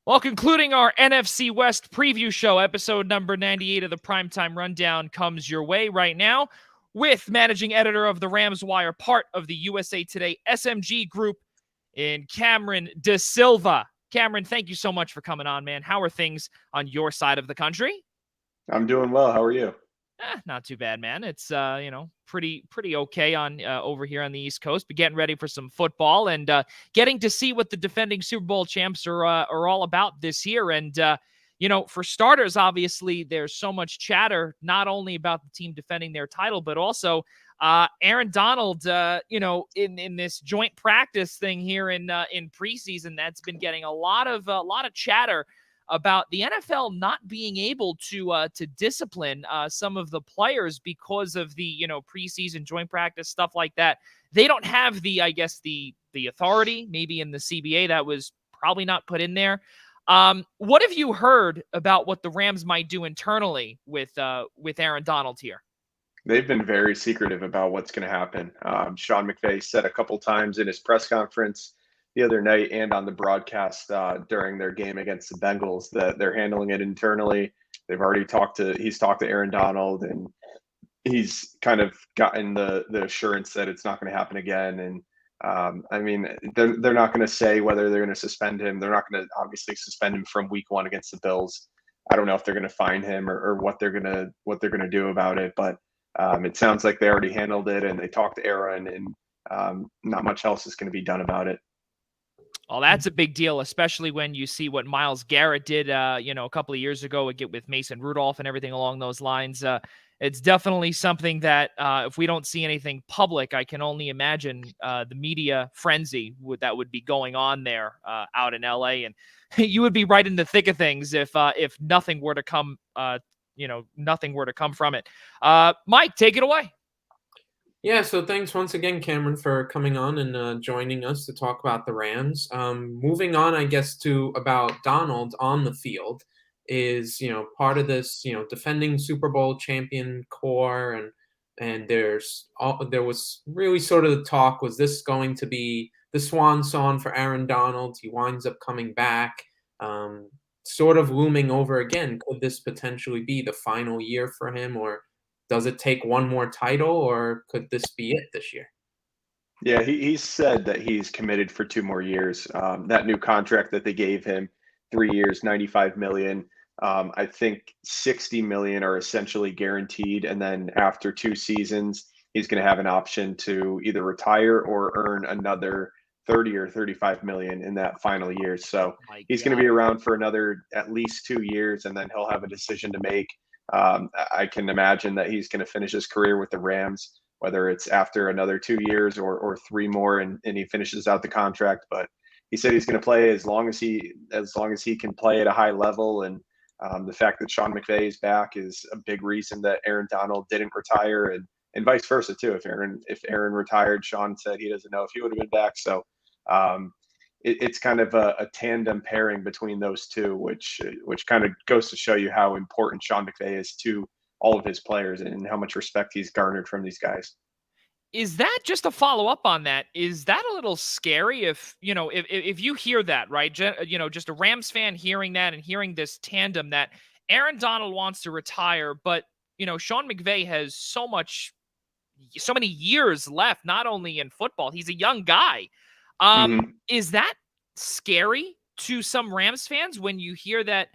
Well, concluding our NFC West preview show, episode number 98 of the Primetime Rundown comes your way right now with managing editor of the Rams Wire, part of the USA Today SMG group, in Cameron DaSilva. Cameron, thank you so much for coming on, man. How are things on your side of the country? I'm doing well. How are you? Not too bad, man. It's pretty okay on over here on the East Coast. But getting ready for some football and getting to see what the defending Super Bowl champs are all about this year. And for starters, obviously there's so much chatter not only about the team defending their title, but also Aaron Donald. In this joint practice thing here in preseason, that's been getting a lot of chatter about the NFL not being able to discipline some of the players because of the preseason joint practice stuff like that. They don't have the authority. Maybe in the CBA that was probably not put in there. What have you heard about what the Rams might do internally with Aaron Donald here? They've been very secretive about what's going to happen. Sean McVay said a couple times in his press conference the other night and on the broadcast during their game against the Bengals that they're handling it internally. They've already he's talked to Aaron Donald, and he's kind of gotten the assurance that it's not going to happen again. And they're not going to say whether they're going to suspend him. They're not going to obviously suspend him from week 1 against the Bills. I don't know if they're going to fine him or what they're going to do about it, but it sounds like they already handled it and they talked to Aaron, and not much else is going to be done about it. Well, that's a big deal, especially when you see what Myles Garrett did, a couple of years ago with Mason Rudolph and everything along those lines. It's definitely something that if we don't see anything public, I can only imagine the media frenzy that would be going on there out in LA. And you would be right in the thick of things if nothing were to come, nothing were to come from it. Mike, take it away. Yeah, so thanks once again, Cameron, for coming on and joining us to talk about the Rams. Moving on, I guess, to about Donald on the field is, part of this, defending Super Bowl champion core, and there was really sort of the talk, was this going to be the swan song for Aaron Donald? He winds up coming back, sort of looming over again. Could this potentially be the final year for him, or does it take one more title, or could this be it this year? Yeah, he's said that he's committed for 2 more years. That new contract that they gave him, 3 years, $95 million. I think $60 million are essentially guaranteed, and then after 2 seasons, he's going to have an option to either retire or earn another 30 or 35 million in that final year. So he's going to be around for another at least 2 years, and then he'll have a decision to make. I can imagine that he's going to finish his career with the Rams, whether it's after another 2 years or 3 more, and he finishes out the contract. But he said he's going to play as long as he can play at a high level. And the fact that Sean McVay is back is a big reason that Aaron Donald didn't retire, and vice versa too. If Aaron retired, Sean said he doesn't know if he would have been back. So it's kind of a tandem pairing between those two, which kind of goes to show you how important Sean McVay is to all of his players and how much respect he's garnered from these guys. Is that, just to follow up on that, is that a little scary if you hear that, right? Just a Rams fan hearing that and hearing this tandem that Aaron Donald wants to retire, but Sean McVay has so many years left, not only in football, he's a young guy. Is that scary to some Rams fans when you hear that,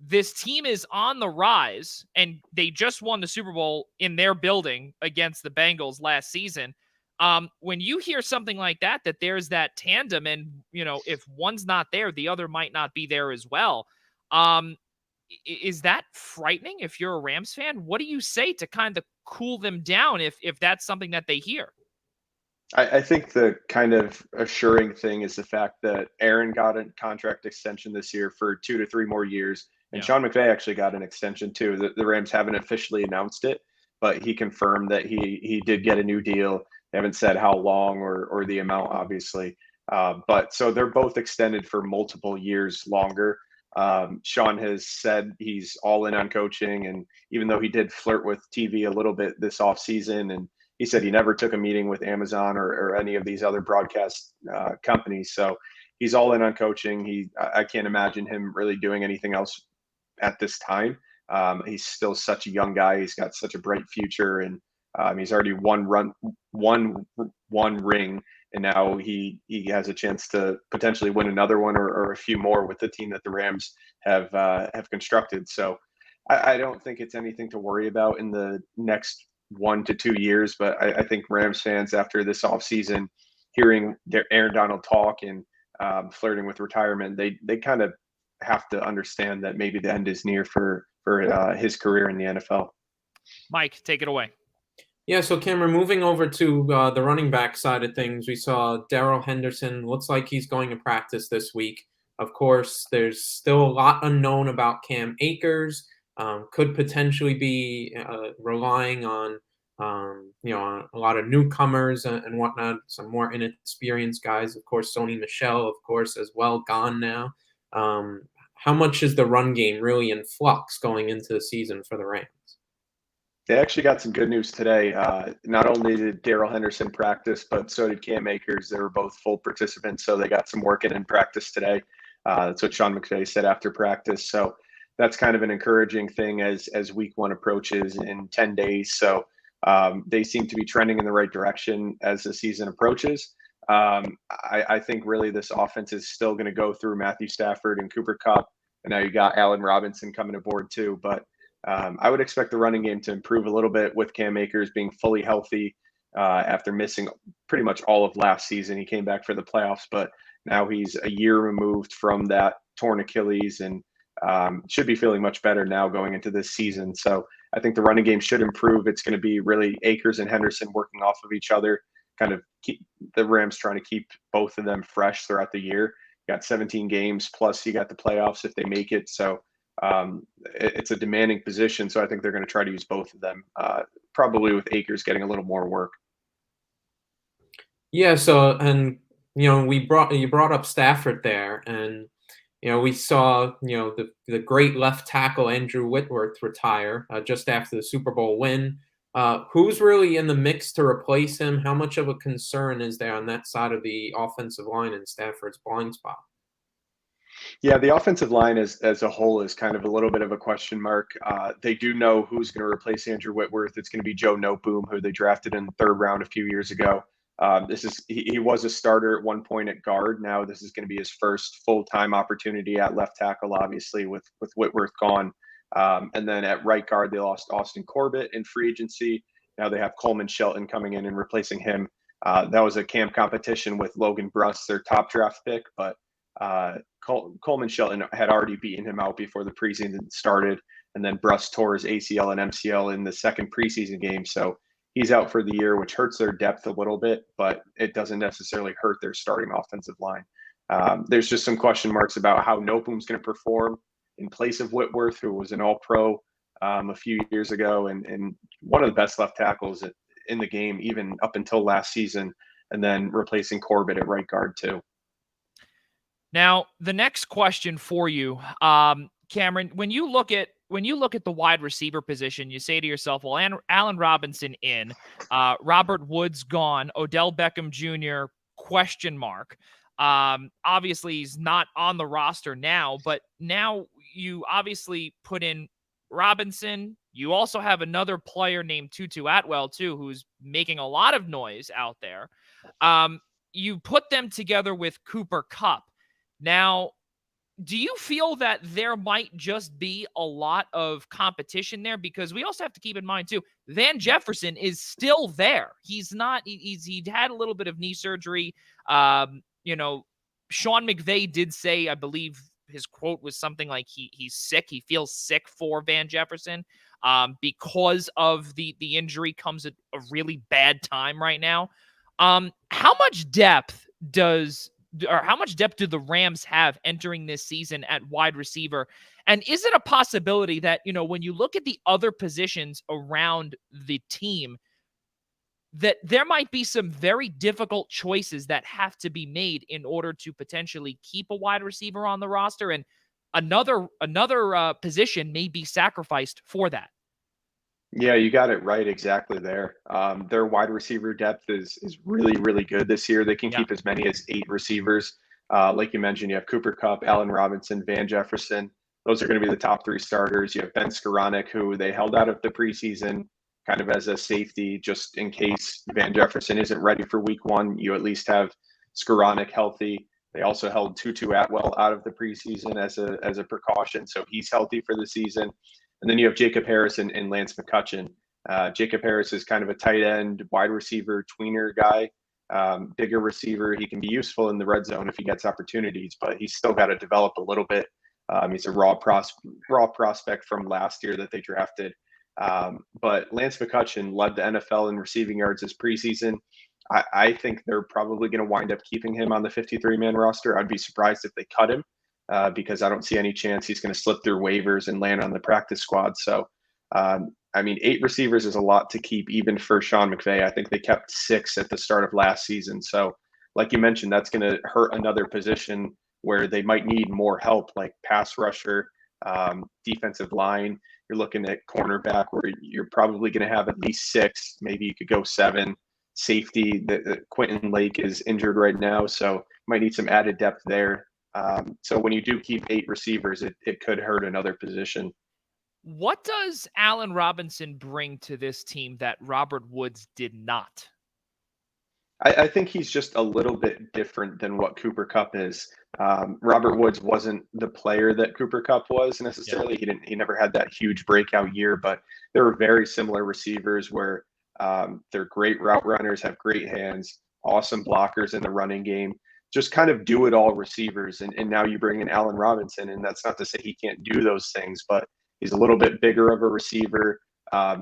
this team is on the rise and they just won the Super Bowl in their building against the Bengals last season? When you hear something like that there's that tandem, and, if one's not there, the other might not be there as well. Is that frightening if you're a Rams fan? What do you say to kind of cool them down if that's something that they hear? I think the kind of assuring thing is the fact that Aaron got a contract extension this year for 2 to 3 more years. And Sean McVay actually got an extension too. The Rams haven't officially announced it, but he confirmed that he did get a new deal. They haven't said how long or the amount, obviously. But so they're both extended for multiple years longer. Sean has said he's all in on coaching. And even though he did flirt with TV a little bit this offseason, and he said he never took a meeting with Amazon or any of these other broadcast companies. So he's all in on coaching. I can't imagine him really doing anything else at this time. He's still such a young guy. He's got such a bright future, and he's already won one ring, and now he has a chance to potentially win another one or a few more with the team that the Rams have constructed. So I don't think it's anything to worry about in the next 1 to 2 years. But I think Rams fans, after this offseason, hearing Aaron Donald talk and flirting with retirement, they kind of have to understand that maybe the end is near for his career in the NFL. Mike, take it away. Yeah, so Cameron, moving over to the running back side of things, we saw Daryl Henderson. Looks like he's going to practice this week. Of course, there's still a lot unknown about Cam Akers. Could potentially be relying on on a lot of newcomers and whatnot, some more inexperienced guys. Of course, Sony Michel, of course, as well, gone now. How much is the run game really in flux going into the season for the Rams? They actually got some good news today. Not only did Daryl Henderson practice, but so did Cam Akers. They were both full participants, so they got some work in practice today. That's what Sean McVay said after practice. So that's kind of an encouraging thing as week 1 approaches in 10 days. So they seem to be trending in the right direction as the season approaches. I think really this offense is still going to go through Matthew Stafford and Cooper Kupp, and now you got Allen Robinson coming aboard too. But I would expect the running game to improve a little bit with Cam Akers being fully healthy after missing pretty much all of last season. He came back for the playoffs, but now he's a year removed from that torn Achilles and should be feeling much better now going into this season. So I think the running game should improve. It's going to be really Akers and Henderson working off of each other, kind of keep the Rams trying to keep both of them fresh throughout the year. You got 17 games, plus you got the playoffs if they make it. So it's a demanding position. So I think they're going to try to use both of them, probably with Akers getting a little more work. Yeah. So, and you brought up Stafford there, and we saw the great left tackle Andrew Whitworth retire just after the Super Bowl win. Who's really in the mix to replace him? How much of a concern is there on that side of the offensive line in Stafford's blind spot? Yeah, the offensive line as a whole is kind of a little bit of a question mark. They do know who's going to replace Andrew Whitworth. It's going to be Joe Noteboom, who they drafted in the 3rd round a few years ago. He was a starter at one point at guard. Now this is going to be his first full-time opportunity at left tackle, obviously, with Whitworth gone. And then at right guard, they lost Austin Corbett in free agency. Now they have Coleman Shelton coming in and replacing him. That was a camp competition with Logan Bruss, their top draft pick, but Coleman Shelton had already beaten him out before the preseason started, and then Bruss tore his ACL and MCL in the second preseason game. So he's out for the year, which hurts their depth a little bit, but it doesn't necessarily hurt their starting offensive line. There's just some question marks about how Noteboom's going to perform in place of Whitworth, who was an All-Pro a few years ago and one of the best left tackles in the game, even up until last season, and then replacing Corbett at right guard too. Now, the next question for you, Cameron, when you look at the wide receiver position, you say to yourself, well, Allen Robinson in, Robert Woods gone, Odell Beckham Jr. ? Obviously, he's not on the roster now, but now you obviously put in Robinson. You also have another player named Tutu Atwell, too, who's making a lot of noise out there. You put them together with Cooper Kupp. Now, do you feel that there might just be a lot of competition there? Because we also have to keep in mind, too, Van Jefferson is still there. He's not, he had a little bit of knee surgery. Sean McVay did say, I believe his quote was something like he's sick. He feels sick for Van Jefferson because of the injury comes at a really bad time right now. How much depth do the Rams have entering this season at wide receiver? And is it a possibility that, when you look at the other positions around the team, that there might be some very difficult choices that have to be made in order to potentially keep a wide receiver on the roster, and another position may be sacrificed for that? Yeah, you got it right exactly there. Their wide receiver depth is really, really good this year. They can keep as many as 8 receivers. Like you mentioned, you have Cooper Kupp, Allen Robinson, Van Jefferson. Those are going to be the top three starters. You have Ben Skoranek, who they held out of the preseason kind of as a safety, just in case Van Jefferson isn't ready for week one. You at least have Skoranek healthy. They also held Tutu Atwell out of the preseason as a precaution, so he's healthy for the season. And then you have Jacob Harris and Lance McCutcheon. Jacob Harris is kind of a tight end, wide receiver, tweener guy, bigger receiver. He can be useful in the red zone if he gets opportunities, but he's still got to develop a little bit. He's a raw prospect from last year that they drafted. But Lance McCutcheon led the NFL in receiving yards this preseason. I think they're probably going to wind up keeping him on the 53-man roster. I'd be surprised if they cut him because I don't see any chance he's going to slip through waivers and land on the practice squad. So, I mean, 8 receivers is a lot to keep, even for Sean McVay. I think they kept 6 at the start of last season. So, like you mentioned, that's going to hurt another position where they might need more help, like pass rusher, defensive line. You're looking at cornerback where you're probably going to have at least 6. Maybe you could go 7. Safety, Quentin Lake is injured right now, so might need some added depth there. So when you do keep 8 receivers, it could hurt another position. What does Allen Robinson bring to this team that Robert Woods did not? I think he's just a little bit different than what Cooper Kupp is. Robert Woods wasn't the player that Cooper Kupp was necessarily. Yeah. He never had that huge breakout year, but they were very similar receivers where they're great route runners, have great hands, awesome blockers in the running game, just kind of do it all receivers. And now you bring in Allen Robinson, and that's not to say he can't do those things, but he's a little bit bigger of a receiver.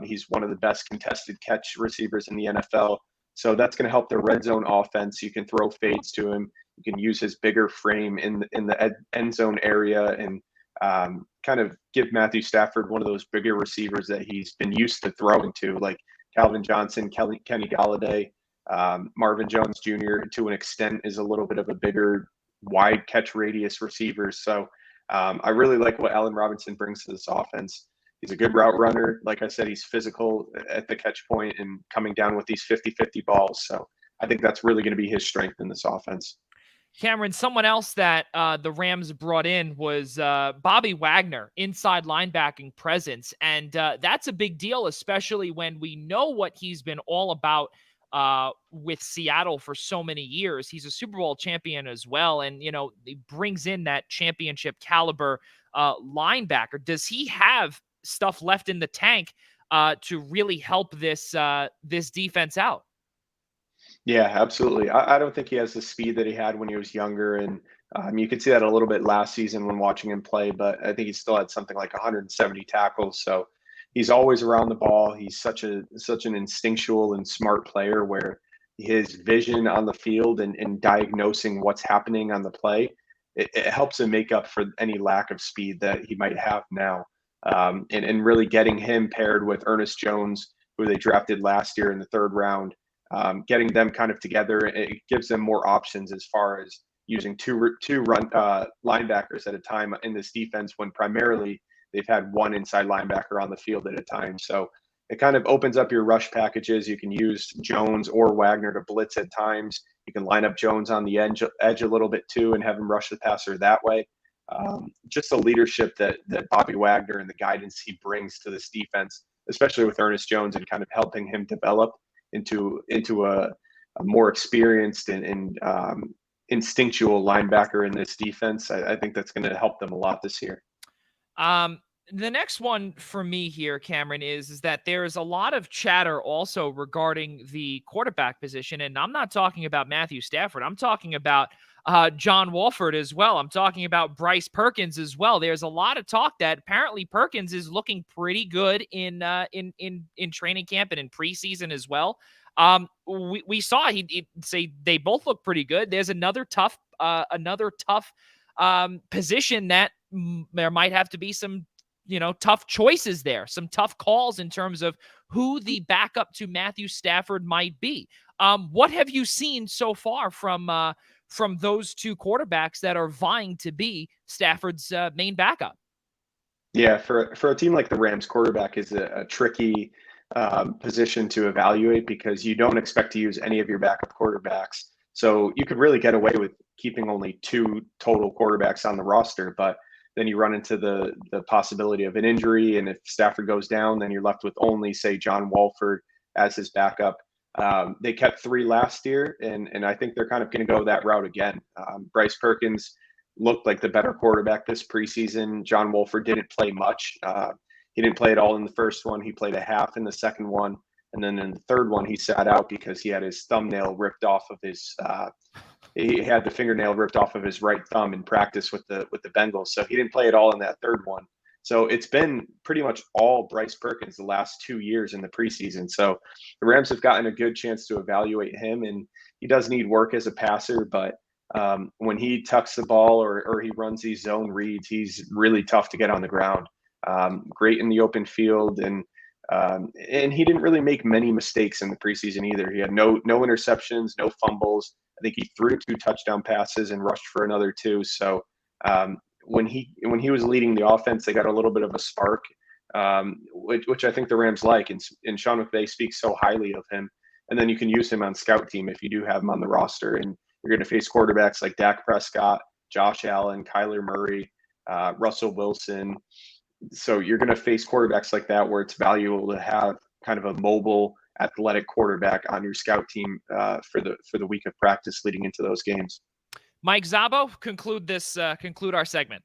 He's one of the best contested catch receivers in the NFL. So that's going to help the red zone offense. You can throw fades to him. You can use his bigger frame in the end zone area and kind of give Matthew Stafford one of those bigger receivers that he's been used to throwing to, like Calvin Johnson, Kenny Galladay, Marvin Jones Jr. to an extent is a little bit of a bigger, wide catch radius receiver. So I really like what Allen Robinson brings to this offense. He's a good route runner. Like I said, he's physical at the catch point and coming down with these 50-50 balls. So I think that's really going to be his strength in this offense. Cameron, someone else that the Rams brought in was Bobby Wagner, inside linebacking presence. And that's a big deal, especially when we know what he's been all about with Seattle for so many years. He's a Super Bowl champion as well. And, he brings in that championship caliber linebacker. Does he have stuff left in the tank to really help this defense out? Yeah, absolutely. I don't think he has the speed that he had when he was younger, and you could see that a little bit last season when watching him play. But I think he still had something like 170 tackles, so he's always around the ball. He's such an instinctual and smart player, where his vision on the field and diagnosing what's happening on the play, it helps him make up for any lack of speed that he might have now. And really getting him paired with Ernest Jones, who they drafted last year in the 3rd round. Getting them kind of together, it gives them more options as far as using two run linebackers at a time in this defense, when primarily they've had one inside linebacker on the field at a time. So it kind of opens up your rush packages. You can use Jones or Wagner to blitz at times. You can line up Jones on the edge a little bit too and have him rush the passer that way. Just the leadership that Bobby Wagner and the guidance he brings to this defense, especially with Ernest Jones, and kind of helping him develop into a more experienced and instinctual linebacker in this defense. I think that's going to help them a lot this year. The next one for me here, Cameron, is that there's a lot of chatter also regarding the quarterback position. And I'm not talking about Matthew Stafford. I'm talking about John Wolford as well. I'm talking about Bryce Perkins as well. There's a lot of talk that apparently Perkins is looking pretty good in training camp and in preseason as well. We saw he'd say they both look pretty good. There's another tough position that there might have to be some tough choices there, some tough calls in terms of who the backup to Matthew Stafford might be. What have you seen so far from those two quarterbacks that are vying to be Stafford's main backup? Yeah, for a team like the Rams, quarterback is a tricky position to evaluate because you don't expect to use any of your backup quarterbacks. So you could really get away with keeping only 2 total quarterbacks on the roster. But then you run into the possibility of an injury, and if Stafford goes down, then you're left with only, say, John Walford as his backup. They kept 3 last year, and I think they're kind of going to go that route again. Bryce Perkins looked like the better quarterback this preseason. John Wolford didn't play much. He didn't play at all in the first one. He played a half in the second one. And then in the third one, he sat out because he had his thumbnail ripped off of his he had the fingernail ripped off of his right thumb in practice with the Bengals. So he didn't play at all in that third one. So it's been pretty much all Bryce Perkins the last 2 years in the preseason. So the Rams have gotten a good chance to evaluate him, and he does need work as a passer, but when he tucks the ball or he runs these zone reads, he's really tough to get on the ground. Great in the open field, and he didn't really make many mistakes in the preseason either. He had no interceptions, no fumbles. I think he threw 2 touchdown passes and rushed for another 2. So when he was leading the offense, they got a little bit of a spark, which I think the Rams like. And Sean McVay speaks so highly of him. And then you can use him on scout team if you do have him on the roster. And you're going to face quarterbacks like Dak Prescott, Josh Allen, Kyler Murray, Russell Wilson. So you're going to face quarterbacks like that where it's valuable to have kind of a mobile, athletic quarterback on your scout team for the week of practice leading into those games. Mike Szabo, conclude our segment.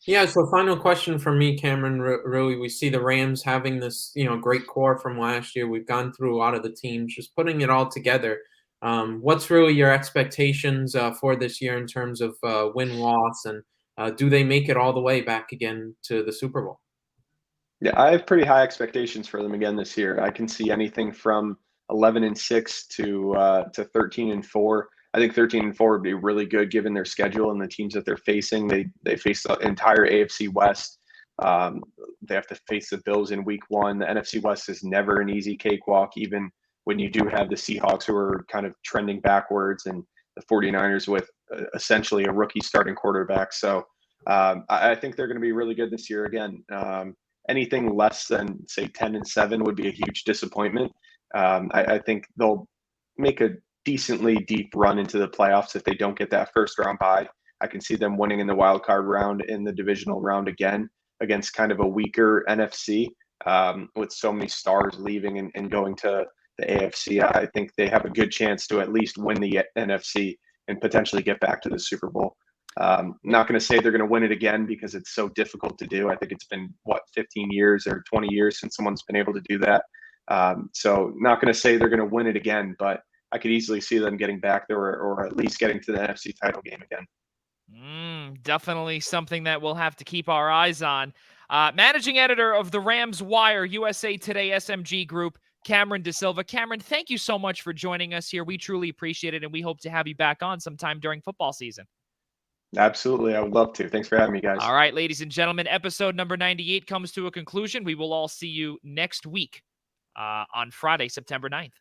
Yeah, so final question from me, Cameron. Really, we see the Rams having this, great core from last year. We've gone through a lot of the teams, just putting it all together. What's really your expectations for this year in terms of win-loss, and do they make it all the way back again to the Super Bowl? Yeah, I have pretty high expectations for them again this year. I can see anything from 11-6 to 13-4. I think 13-4 would be really good given their schedule and the teams that they're facing. They face the entire AFC West. They have to face the Bills in week 1. The NFC West is never an easy cakewalk, even when you do have the Seahawks who are kind of trending backwards and the 49ers with essentially a rookie starting quarterback. So I think they're going to be really good this year again. Anything less than, say, 10-7 would be a huge disappointment. I think they'll make a decently deep run into the playoffs if they don't get that first round bye. I can see them winning in the wild card round, in the divisional round again, against kind of a weaker NFC with so many stars leaving and going to the AFC. I think they have a good chance to at least win the NFC and potentially get back to the Super Bowl. Not going to say they're going to win it again because it's so difficult to do. I think it's been, 15 years or 20 years since someone's been able to do that. So not going to say they're going to win it again, but I could easily see them getting back there or at least getting to the NFC title game again. Definitely something that we'll have to keep our eyes on. Managing editor of the Rams Wire, USA Today SMG Group, Cameron DaSilva. Cameron, thank you so much for joining us here. We truly appreciate it, and we hope to have you back on sometime during football season. Absolutely. I would love to. Thanks for having me, guys. All right, ladies and gentlemen, episode number 98 comes to a conclusion. We will all see you next week on Friday, September 9th.